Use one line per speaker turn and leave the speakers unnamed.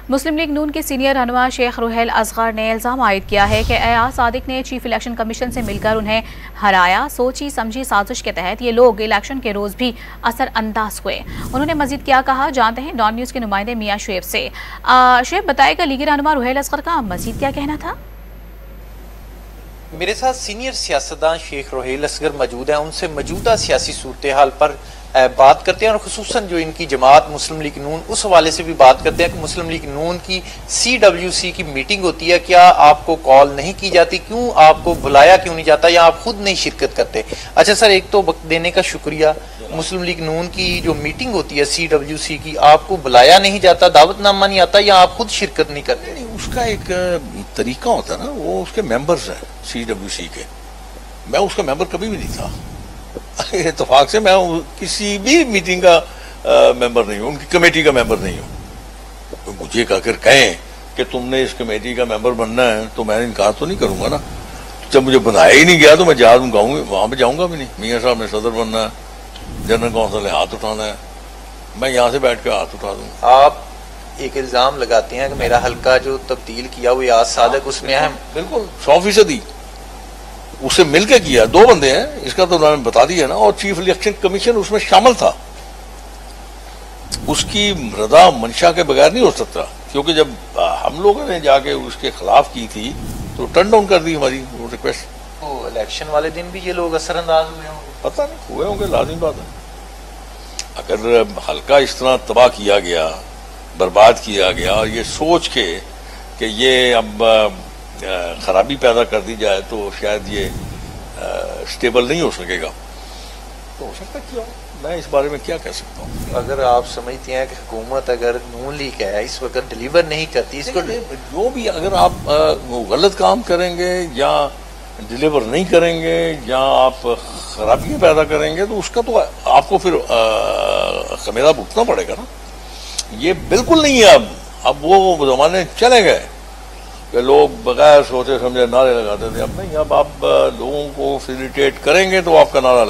مسلم league نون کے senior رہنما شیخ روحیل اصغر نے الزام عائد کیا ہے کہ ایاز صادق نے چیف الیکشن کمیشن سے مل کر انہیں ہرایا۔ سوچی سمجھی سازش کے تحت یہ لوگ الیکشن کے روز بھی اثر انداز ہوئے۔ انہوں نے مزید کیا کہا، جانتے ہیں ڈان نیوز کے نمائندے میاں شعیب سے۔ شعیب بتائے گا لیگی رہنما روحیل اصغر کا مزید کیا کہنا تھا؟
میرے ساتھ سینئر سیاستدان شیخ روحیل اصغر موجود ہیں، ان سے موجودہ سیاسی صورتحال پر بات کرتے ہیں اور خصوصاً جو ان کی جماعت مسلم لیگ نون اس حوالے سے بھی بات کرتے ہیں کہ مسلم لیگ نون کی CWC کی میٹنگ ہوتی ہے، کیا آپ کو کال نہیں کی جاتی، کیوں آپ کو بلایا کیوں نہیں جاتا، یا آپ خود نہیں شرکت کرتے؟ اچھا سر، ایک تو وقت دینے کا شکریہ۔ مسلم لیگ نون کی جو میٹنگ ہوتی ہے CWC کی، آپ کو بلایا نہیں جاتا، دعوت نامہ نہیں آتا، یا آپ خود شرکت نہیں کرتے؟
اس کا ایک طریقہ ہوتا ہے نا، وہ اس کے ممبرز ہیں CWC کے، میں اس کا ممبر کبھی بھی نہیں تھا۔ اتفاق سے میں کسی بھی میٹنگ کا ممبر نہیں ہوں، ان کی کمیٹی کا ممبر نہیں ہوں۔ مجھے اگر کہیں کہ تم نے اس کمیٹی کا ممبر بننا ہے تو میں انکار تو نہیں کروں گا نا۔ جب مجھے بنایا ہی نہیں گیا تو میں جہاز گاؤں وہاں پہ جاؤں گا بھی نہیں۔ میاں صاحب نے صدر بننا ہے، جنرل کونسل نے ہاتھ اٹھانا ہے، میں یہاں سے بیٹھ کے ہاتھ اٹھا دوں۔
آپ ایک الزام لگاتے ہیں کہ میرا حلقہ جو تبدیل کیا وہ ایاز صادق اس میں اہم،
بالکل 100% اس سے مل کے کیا، 2 بندے ہیں، اس کا تو میں نے بتا دیا نا، اور چیف الیکشن کمیشن اس میں شامل تھا۔ اس کی رضا منشا کے بغیر نہیں ہو سکتا، کیونکہ جب ہم لوگوں نے جا کے اس کے خلاف کی تھی تو ٹرن ڈاؤن کر دی ہماری وہ ریکویسٹ۔
تو الیکشن والے دن بھی یہ لوگ اثر انداز ہوئے ہوں گے؟
پتہ نہیں، ہوئے ہوں گے، لازمی بات ہے۔ اگر حلقہ اس طرح تباہ کیا گیا، برباد کیا گیا، اور یہ سوچ کے کہ یہ اب خرابی پیدا کر دی جائے تو شاید یہ سٹیبل نہیں ہو سکے گا، تو ہو سکتا کیا، میں اس بارے میں کیا کہہ سکتا ہوں۔
اگر آپ سمجھتے ہیں کہ حکومت اگر نون لیگ ہے اس وقت ڈیلیور نہیں کرتی اس کو،
جو بھی اگر آپ غلط کام کریں گے یا ڈیلیور نہیں کریں گے یا آپ خرابیاں پیدا کریں گے تو اس کا تو آپ کو پھر خمیرہ بھگتنا پڑے گا نا۔ یہ بالکل نہیں ہے اب وہ زمانے چلے گئے کہ لوگ بغیر سوچے سمجھے نعرے لگاتے تھے، اب نہیں، اب آپ لوگوں کو فیسیلیٹیٹ کریں گے تو آپ کا نعرہ